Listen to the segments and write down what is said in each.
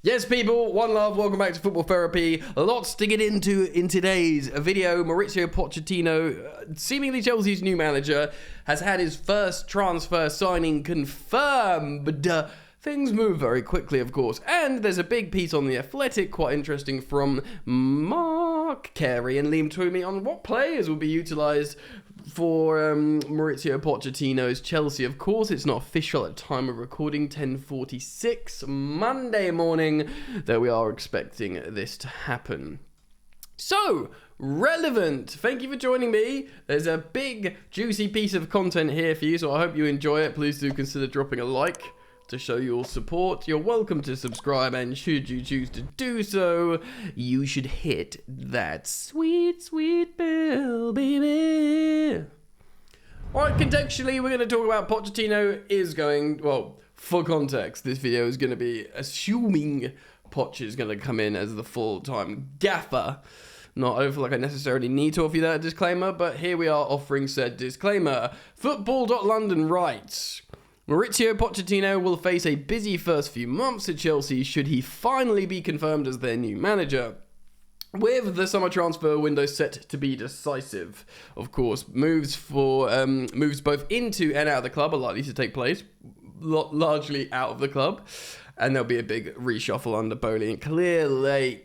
Yes, people, one love, welcome back to Football Therapy. Lots to get into in today's video. Mauricio Pochettino, seemingly Chelsea's new manager, has had his first transfer signing confirmed. Things move very quickly, of course, and there's a big piece on The Athletic, quite interesting, from Mark Carey and Liam Twomey on what players will be utilised for Mauricio Pochettino's Chelsea. Of course, it's not official at time of recording, 10:46 Monday morning, that we are expecting this to happen. So, relevant. Thank you for joining me. There's a big, juicy piece of content here for you, so I hope you enjoy it. Please do consider dropping a like to show your support. You're welcome to subscribe, and should you choose to do so, you should hit that sweet, sweet bell, baby. Alright, contextually, we're going to talk about Pochettino is going, well, for context, this video is going to be assuming Poch is going to come in as the full-time gaffer. I don't feel like I necessarily need to offer you that disclaimer, but here we are offering said disclaimer. Football.London writes, Mauricio Pochettino will face a busy first few months at Chelsea should he finally be confirmed as their new manager, with the summer transfer window set to be decisive. Of course, moves both into and out of the club are likely to take place, largely out of the club, and there'll be a big reshuffle under Bowley and clearly.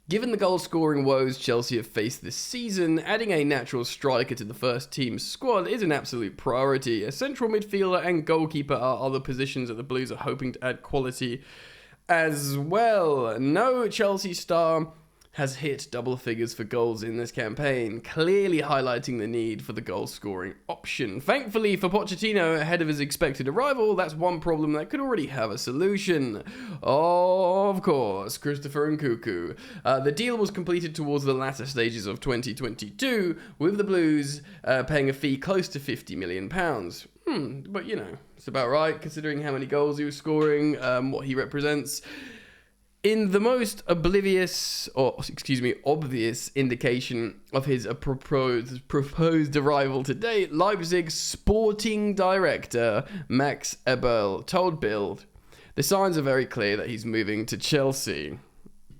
Given the goal-scoring woes Chelsea have faced this season, adding a natural striker to the first team squad is an absolute priority. A central midfielder and goalkeeper are other positions that the Blues are hoping to add quality as well. No Chelsea star has hit double figures for goals in this campaign, clearly highlighting the need for the goal-scoring option. Thankfully for Pochettino, ahead of his expected arrival, that's one problem that could already have a solution. Of course, Christopher Nkunku. The deal was completed towards the latter stages of 2022, with the Blues paying a fee close to £50 million. But you know, it's about right, considering how many goals he was scoring, what he represents. In the most obvious indication of his proposed arrival today, Leipzig sporting director Max Eberl told Bild, the signs are very clear that he's moving to Chelsea.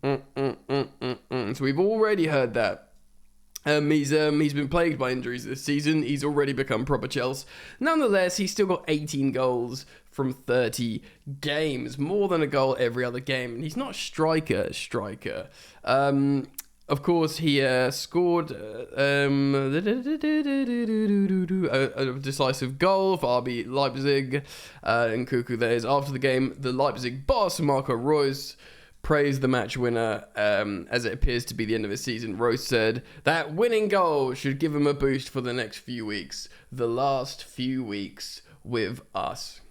So we've already heard that. He's been plagued by injuries this season. He's already become proper Chelsea. Nonetheless, he's still got 18 goals from 30 games, more than a goal every other game. And he's not striker. Of course, he scored a decisive goal for RB Leipzig. Nkunku, that is. After the game, the Leipzig boss, Marco Reus, praised the match winner as it appears to be the end of his season. Rose said that winning goal should give him a boost for the next few weeks. The last few weeks with us.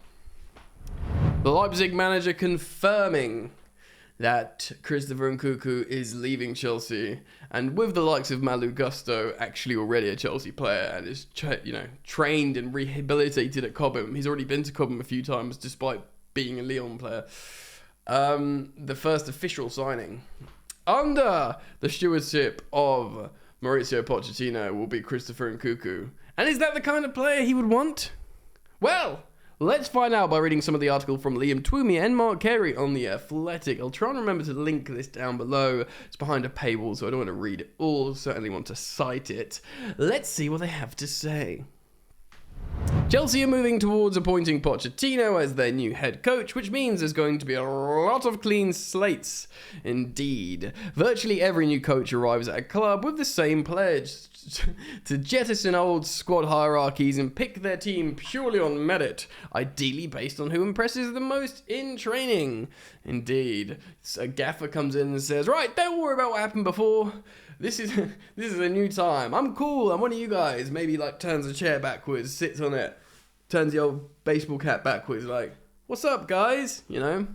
The Leipzig manager confirming that Christopher Nkunku is leaving Chelsea, and with the likes of Malo Gusto actually already a Chelsea player and is trained and rehabilitated at Cobham. He's already been to Cobham a few times despite being a Lyon player. The first official signing under the stewardship of Mauricio Pochettino will be Christopher Nkunku. And is that the kind of player he would want? Well, let's find out by reading some of the article from Liam Twomey and Mark Carey on The Athletic. I'll try and remember to link this down below. It's behind a paywall, so I don't want to read it all. Certainly want to cite it. Let's see what they have to say. Chelsea are moving towards appointing Pochettino as their new head coach, which means there's going to be a lot of clean slates. Indeed, virtually every new coach arrives at a club with the same pledge: to jettison old squad hierarchies and pick their team purely on merit, ideally based on who impresses the most in training. Indeed, a gaffer comes in and says, right, don't worry about what happened before. This is a new time. I'm cool. I'm one of you guys. Maybe like turns a chair backwards, sits on it, turns the old baseball cap backwards, like, what's up, guys? You know,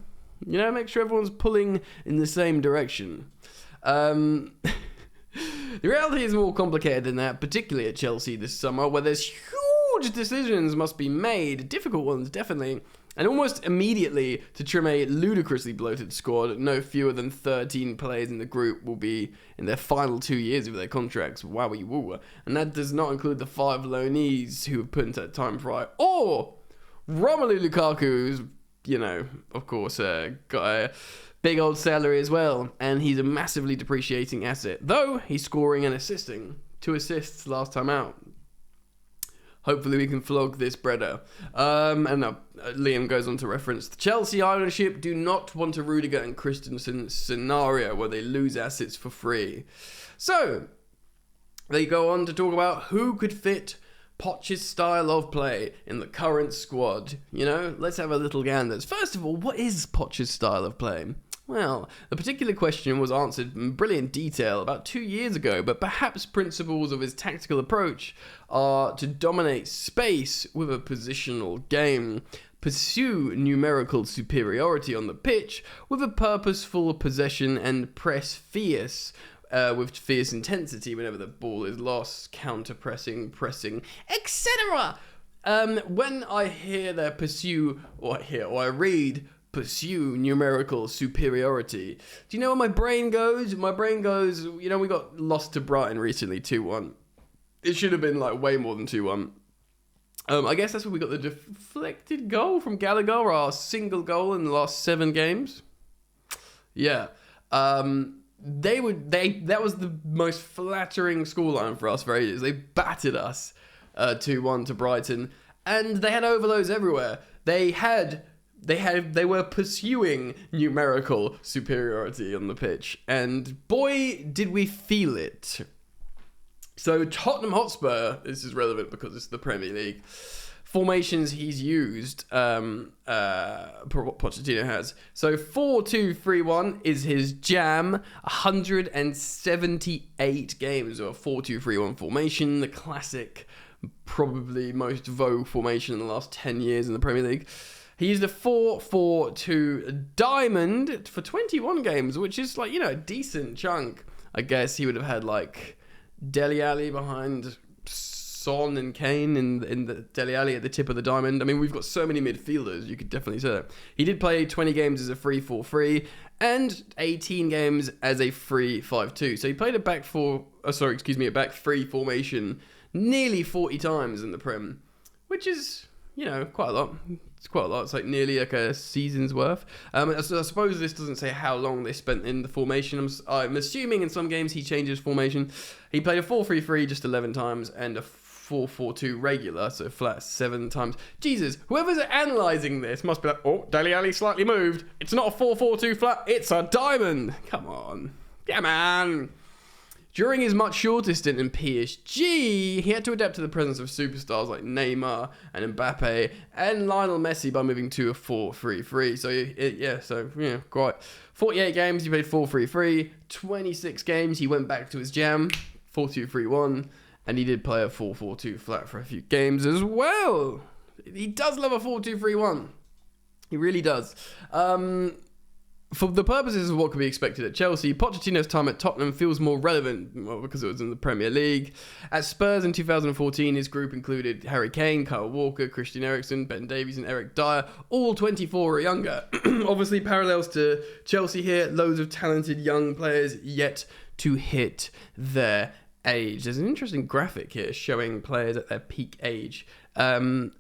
make sure everyone's pulling in the same direction. The reality is more complicated than that, particularly at Chelsea this summer, where there's huge decisions must be made, difficult ones, definitely. And almost immediately, to trim a ludicrously bloated squad, no fewer than 13 players in the group will be in their final 2 years of their contracts. Wowie woo. And that does not include the 5 loanees who have put into that time prior, or Romelu Lukaku's of course, got a big old salary as well, and he's a massively depreciating asset. Though he's scoring and assisting, 2 assists last time out. Hopefully we can flog this Breda. Liam goes on to reference the Chelsea ownership do not want a Rudiger and Christensen scenario where they lose assets for free. So they go on to talk about who could fit Poch's style of play in the current squad. Let's have a little gander. First of all, what is Poch's style of play? Well, the particular question was answered in brilliant detail about 2 years ago, but perhaps principles of his tactical approach are to dominate space with a positional game, pursue numerical superiority on the pitch with a purposeful possession, and press fierce with fierce intensity whenever the ball is lost, counter-pressing, pressing, etc. When I hear their I read pursue numerical superiority, do you know where my brain goes? My brain goes, we got lost to Brighton recently, 2-1. It should have been like way more than 2-1. I guess that's where we got the deflected goal from Gallagher, our single goal in the last 7 games. Yeah. That was the most flattering scoreline for us for ages. They battered us 2-1 to Brighton, and they had overloads everywhere. They were pursuing numerical superiority on the pitch, and boy, did we feel it. So Tottenham Hotspur, this is relevant because it's the Premier League. Formations he's used, Pochettino has. So 4-2-3-1 is his jam. 178 games of a 4-2-3-1 formation, the classic, probably most vogue formation in the last 10 years in the Premier League. He used a 4-4-2 diamond for 21 games, which is like, a decent chunk. I guess he would have had like Dele Alli behind Son and Kane in the Dele Alli at the tip of the diamond. I mean, we've got so many midfielders, you could definitely say that. He did play 20 games as a 3-4-3 and 18 games as a 3-5-2. So he played a back 3 formation nearly 40 times in the Prem, which is, quite a lot. It's quite a lot. It's like nearly like a season's worth. So I suppose this doesn't say how long they spent in the formation. I'm assuming in some games he changes formation. He played a 4-3-3 just 11 times and a 4-4-2 regular, so flat 7 times. Jesus, whoever's analysing this must be like, oh, Dele Alli slightly moved. It's not a 4-4-2 flat, it's a diamond. Come on. Yeah, man. During his much shorter stint in PSG, he had to adapt to the presence of superstars like Neymar and Mbappe and Lionel Messi by moving to a 4-3-3. So, quite. 48 games, he played 4-3-3. 26 games, he went back to his jam, 4-2-3-1. And he did play a 4-4-2 flat for a few games as well. He does love a 4-2-3-1. He really does. For the purposes of what could be expected at Chelsea, Pochettino's time at Tottenham feels more relevant, because it was in the Premier League. At Spurs in 2014, his group included Harry Kane, Kyle Walker, Christian Eriksen, Ben Davies and Eric Dyer, all 24 or younger. Obviously, parallels to Chelsea here, loads of talented young players yet to hit their age. There's an interesting graphic here showing players at their peak age. And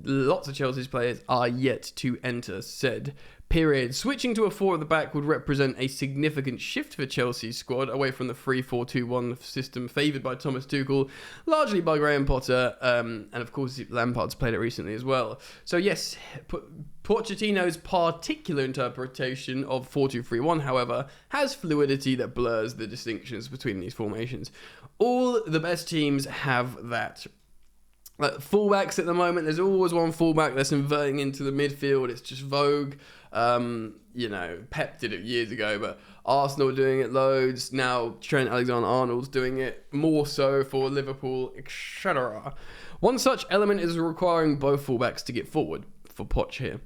lots of Chelsea's players are yet to enter said period. Switching to a 4 at the back would represent a significant shift for Chelsea's squad away from the 3-4-2-1 system favoured by Thomas Tuchel, largely by Graham Potter, and of course Lampard's played it recently as well. So yes, Pochettino's particular interpretation of 4-2-3-1, however, has fluidity that blurs the distinctions between these formations. All the best teams have that. Fullbacks at the moment, there's always one fullback that's inverting into the midfield. It's just vogue. Pep did it years ago, but Arsenal are doing it loads. Now Trent Alexander-Arnold's doing it more so for Liverpool, etc. One such element is requiring both fullbacks to get forward for Poch here.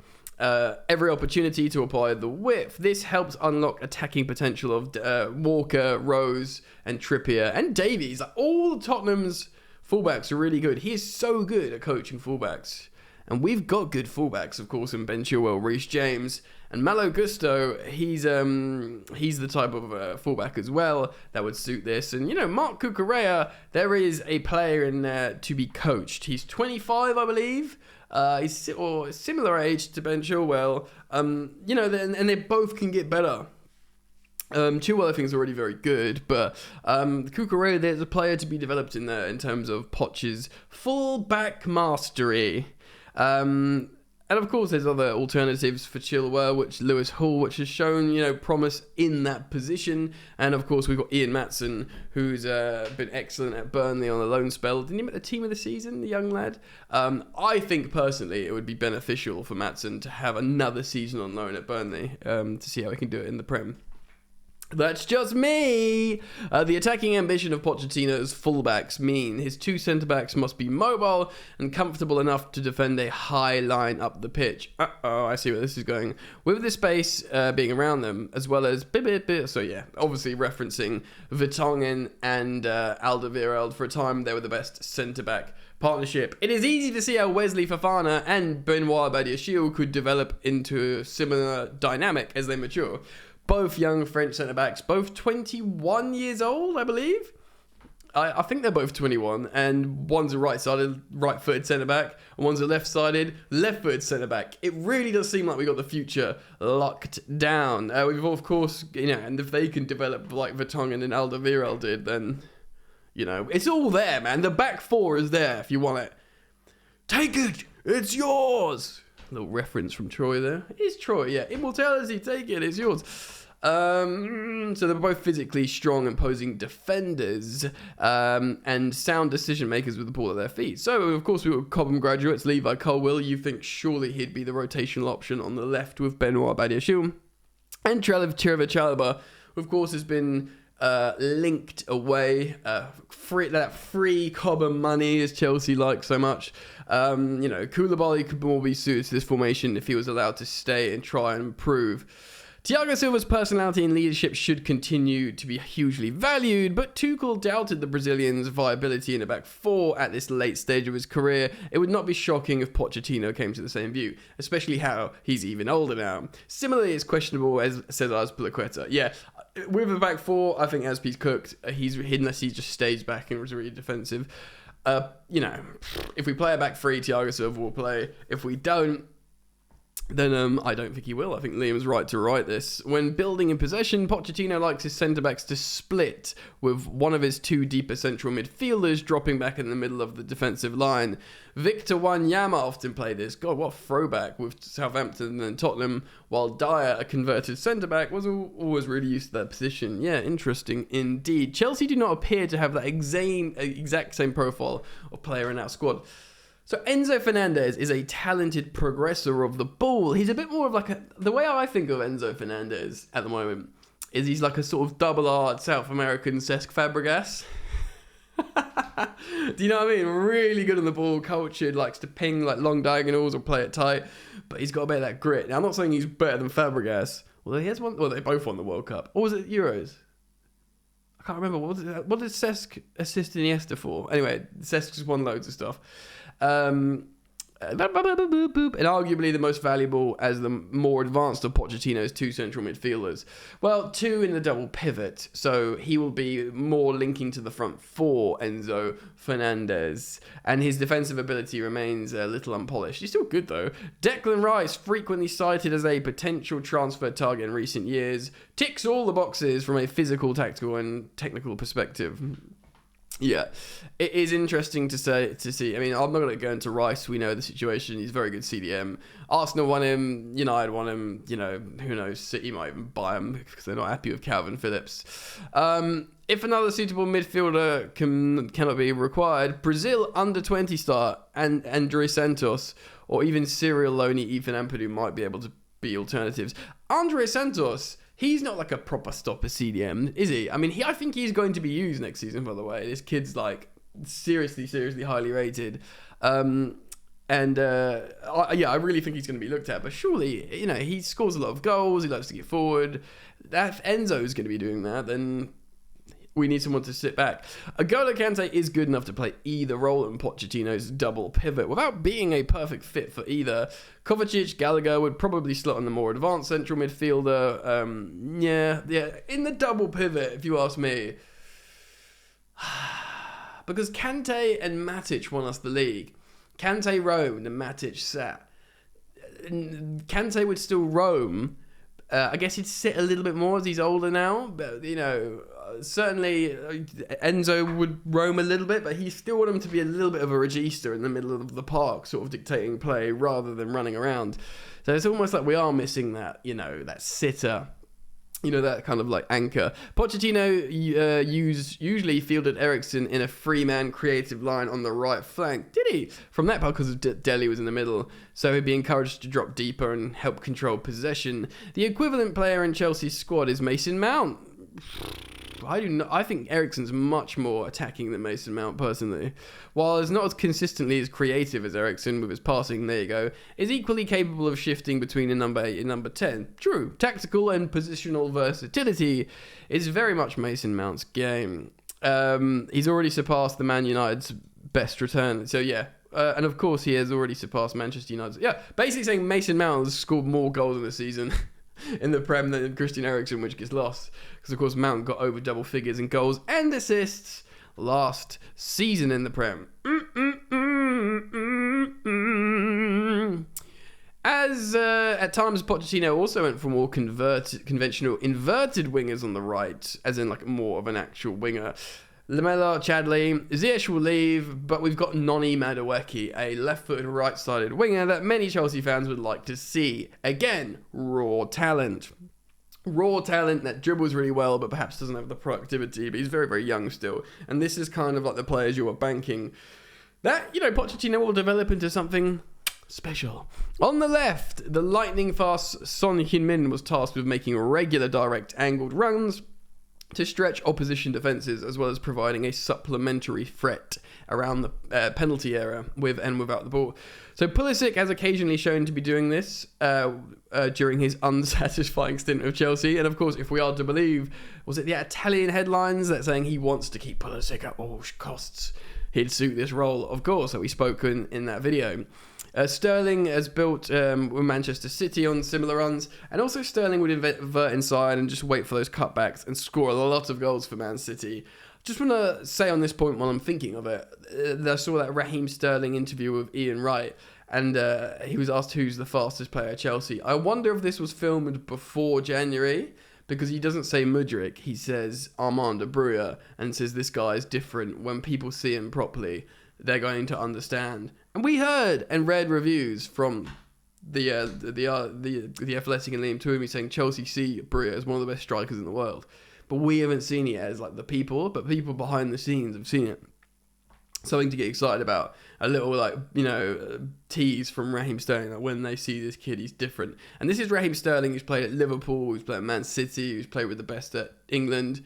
Every opportunity to apply the width. This helps unlock attacking potential of Walker, Rose, and Trippier, and Davies. All Tottenham's fullbacks are really good. He is so good at coaching fullbacks. And we've got good fullbacks, of course, in Ben Chilwell, Reece James, and Malo Gusto. He's the type of fullback as well that would suit this. And, Marc Cucurella, there is a player in there to be coached. He's 25, I believe. He's or similar age to Ben Chilwell. You know, and they both can get better. Chilwell I think is already very good, but Cucurella, there's a player to be developed in there in terms of Poch's full-back mastery. And of course, there's other alternatives for Chilwell, which Lewis Hall, which has shown, you know, promise in that position. And of course, we've got Ian Maatsen, who's been excellent at Burnley on a loan spell. Didn't he make the team of the season, the young lad? I think personally, it would be beneficial for Maatsen to have another season on loan at Burnley to see how he can do it in the Prem. That's just me! The attacking ambition of Pochettino's fullbacks mean his two centre-backs must be mobile and comfortable enough to defend a high line up the pitch. I see where this is going. With the space being around them, as well as... So yeah, obviously referencing Vertonghen and Alderweireld. For a time, they were the best centre-back partnership. It is easy to see how Wesley Fofana and Benoit Badiashile could develop into a similar dynamic as they mature. Both young French centre-backs, both 21 years old, I believe. I think they're both 21, and one's a right-footed centre-back, and one's a left-sided, left-footed centre-back. It really does seem like we got the future locked down. We've, of course, you know, and if they can develop like Vertonghen and Alderweireld did, then, you know, it's all there, man. The back four is there if you want it. Take it! It's yours! A little reference from Troy there. It is Troy, yeah. Immortality, take it, it's yours. So they're both physically strong and posing defenders and sound decision makers with the ball at their feet. So, of course, we were Cobham graduates. Levi Colwill, you think surely he'd be the rotational option on the left with Benoit Badiashile. And Trevor Chalobah, of course, has been linked away. That free Cobham money, as Chelsea like so much. You know, Koulibaly could more be suited to this formation if he was allowed to stay and try and improve. Thiago Silva's personality and leadership should continue to be hugely valued, but Tuchel doubted the Brazilian's viability in a back four at this late stage of his career. It would not be shocking if Pochettino came to the same view, especially how he's even older now. Similarly, it's questionable as Cesar Azpilicueta. Yeah, with the back four, I think Azpi's cooked. Unless he just stays back and was really defensive. You know, if we play a back three, Thiago Silva will play. If we don't, then I don't think he will. I think Liam's right to write this. When building in possession, Pochettino likes his centre-backs to split, with one of his two deeper central midfielders dropping back in the middle of the defensive line. Victor Wanyama often played this. God, what a throwback with Southampton and Tottenham, while Dyer, a converted centre-back, was always really used to that position. Yeah, interesting indeed. Chelsea do not appear to have that exact same profile of player in our squad. So Enzo Fernandez is a talented progressor of the ball. He's a bit more of like the way I think of Enzo Fernandez at the moment is he's like a sort of double-R South American Cesc Fabregas. Do you know what I mean? Really good on the ball, cultured, likes to ping like long diagonals or play it tight, but he's got a bit of that grit. Now, I'm not saying he's better than Fabregas. Well, he has one. Well, they both won the World Cup. Or was it Euros? I can't remember. What did Cesc assist Iniesta for? Anyway, Cesc just won loads of stuff. And arguably the most valuable as the more advanced of Pochettino's two central midfielders. Well, two in the double pivot, so he will be more linking to the front four, Enzo Fernandez, and his defensive ability remains a little unpolished. He's still good though. Declan Rice, frequently cited as a potential transfer target in recent years, ticks all the boxes from a physical, tactical and technical perspective. Yeah, it is interesting to see. I mean, I'm not going to go into Rice. We know the situation. He's a very good CDM. Arsenal want him. United want him. You know, who knows? City might even buy him because they're not happy with Calvin Phillips. If another suitable midfielder cannot be required, Brazil under-20 star and André Santos or even serial loanee Ethan Ampadu might be able to be alternatives. André Santos... He's not like a proper stopper CDM, is he? I mean, I think he's going to be used next season, by the way. This kid's like seriously highly rated. I really think he's going to be looked at. But surely, you know, he scores a lot of goals. He loves to get forward. If Enzo's going to be doing that, then we need someone to sit back. N'Golo Kante is good enough to play either role in Pochettino's double pivot without being a perfect fit for either. Kovacic, Gallagher would probably slot on the more advanced central midfielder. In the double pivot, if you ask me. Because Kante and Matic won us the league. Kante roamed and Matic sat. Kante would still roam. I guess he'd sit a little bit more as he's older now, but certainly Enzo would roam a little bit, but he still want him to be a little bit of a regista in the middle of the park, sort of dictating play rather than running around. So it's almost like we are missing that, that sitter. That kind of like anchor. Pochettino usually fielded Eriksen in a three-man creative line on the right flank. Did he? From that part, because Dele was in the middle, so he'd be encouraged to drop deeper and help control possession. The equivalent player in Chelsea's squad is Mason Mount. I think Eriksen's much more attacking than Mason Mount, personally. While he's not as consistently as creative as Eriksen with his passing, there you go, is equally capable of shifting between a number 8 and number 10. True, tactical and positional versatility is very much Mason Mount's game. He's already surpassed the Man United's best return, so yeah. And of course, he has already surpassed Manchester United. Yeah, basically saying Mason Mount has scored more goals in the season in the Prem than Christian Eriksen, which gets lost. Because, of course, Mount got over double figures in goals and assists last season in the Prem. As at times, Pochettino also went for more conventional inverted wingers on the right, as in like more of an actual winger. Lamela, Chadley, Ziyech will leave, but we've got Noni Madueke, a left-footed, right-sided winger that many Chelsea fans would like to see. Again, raw talent. Raw talent that dribbles really well, but perhaps doesn't have the productivity, but he's very, very young still. And this is kind of like the players you are banking. That, Pochettino will develop into something special. On the left, the lightning-fast Son Heung-min was tasked with making regular direct angled runs to stretch opposition defences, as well as providing a supplementary threat around the penalty area with and without the ball. So Pulisic has occasionally shown to be doing this during his unsatisfying stint with Chelsea. And of course, if we are to believe, was it the Italian headlines that saying he wants to keep Pulisic at all costs? He'd suit this role, of course, that we spoke in that video. Sterling has built with Manchester City on similar runs, and also Sterling would invert inside and just wait for those cutbacks and score a lot of goals for Man City. Just want to say on this point while I'm thinking of it, I saw that Raheem Sterling interview with Ian Wright, and he was asked who's the fastest player at Chelsea. I wonder if this was filmed before January, because he doesn't say Mudryk, he says Armand Abreu, and says this guy is different. When people see him properly, they're going to understand. And we heard and read reviews from the Athletic and Liam Toomey saying Chelsea see Abreu as one of the best strikers in the world. But we haven't seen it as like the people, but people behind the scenes have seen it. Something to get excited about. A little tease from Raheem Sterling that when they see this kid, he's different. And this is Raheem Sterling, who's played at Liverpool, who's played at Man City, who's played with the best at England.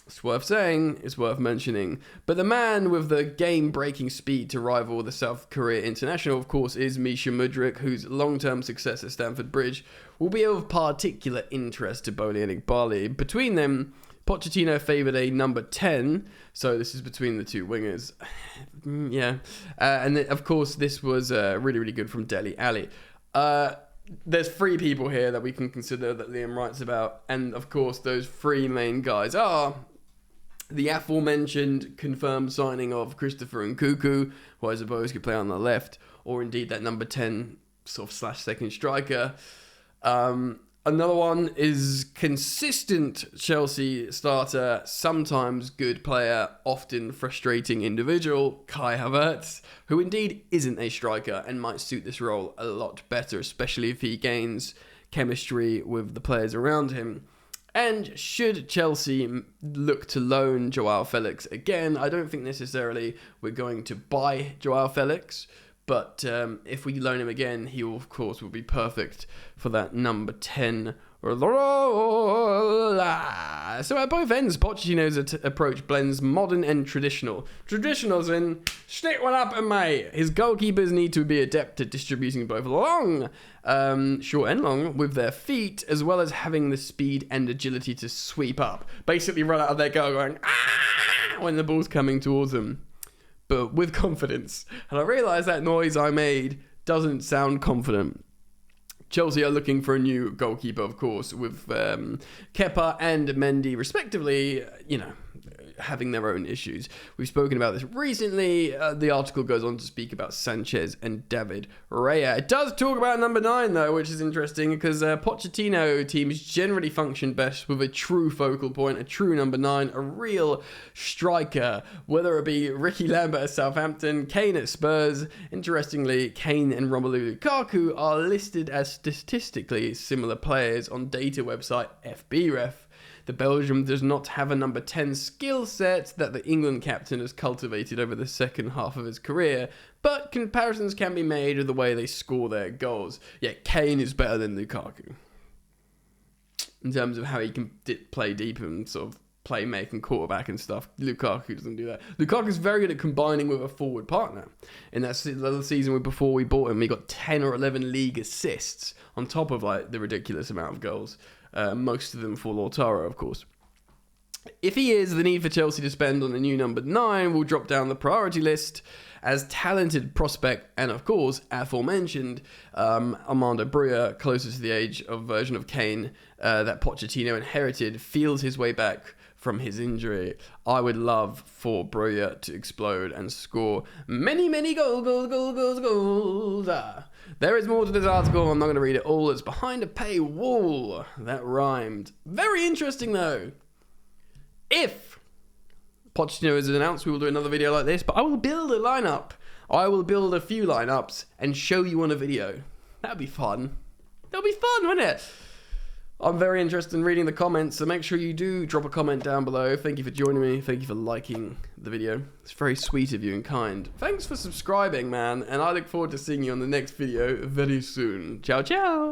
It's worth saying, it's worth mentioning. But the man with the game-breaking speed to rival the South Korea international, of course, is Misha Mudryk, whose long-term success at Stamford Bridge will be of particular interest to Boli and Igbali. Between them, Pochettino favoured a number 10, so this is between the two wingers. Yeah. And then, of course, this was really, really good from Dele Alli. There's three people here that we can consider that Liam writes about, and of course those three main guys are the aforementioned confirmed signing of Christopher Nkunku, who I suppose could play on the left, or indeed that number 10 sort of / second striker. Another one is consistent Chelsea starter, sometimes good player, often frustrating individual, Kai Havertz, who indeed isn't a striker and might suit this role a lot better, especially if he gains chemistry with the players around him. And should Chelsea look to loan Joao Felix again, I don't think necessarily we're going to buy Joao Felix, but if we loan him again, he will, of course, will be perfect for that number 10 role. So at both ends, Pochettino's approach blends modern and traditional. Traditional as in, stick one up, mate. His goalkeepers need to be adept at distributing both long, short and long, with their feet, as well as having the speed and agility to sweep up. Basically run out of their goal going, ah, when the ball's coming towards them. But with confidence. And I realise that noise I made doesn't sound confident. Chelsea are looking for a new goalkeeper, of course, with Kepa and Mendy, respectively, having their own issues. We've spoken about this recently. The article goes on to speak about Sanchez and David Raya. It does talk about number 9 though, which is interesting because Pochettino teams generally function best with a true focal point, a true number 9, a real striker, whether it be Ricky Lambert at Southampton, Kane at Spurs. Interestingly, Kane and Romelu Lukaku are listed as statistically similar players on data website FBref. The Belgium does not have a number 10 skill set that the England captain has cultivated over the second half of his career, but comparisons can be made with the way they score their goals. Yet Kane is better than Lukaku in terms of how he can play deep and sort of playmaking, quarterback and stuff. Lukaku doesn't do that. Lukaku's very good at combining with a forward partner. In that little season before we bought him, he got 10 or 11 league assists on top of like the ridiculous amount of goals. Most of them for Lautaro, of course. If he is, the need for Chelsea to spend on a new number 9 will drop down the priority list as talented prospect and, of course, aforementioned Armando Broja, closer to the age of version of Kane that Pochettino inherited, feels his way back from his injury. I would love for Broja to explode and score many, many goals. There is more to this article. I'm not going to read it all. It's behind a paywall. That rhymed. Very interesting, though. If Pochettino is announced, we will do another video like this, but I will build a lineup. I will build a few lineups and show you on a video. That'd be fun. That'll be fun, wouldn't it? I'm very interested in reading the comments, so make sure you do drop a comment down below. Thank you for joining me. Thank you for liking the video. It's very sweet of you and kind. Thanks for subscribing, man, and I look forward to seeing you on the next video very soon. Ciao, ciao!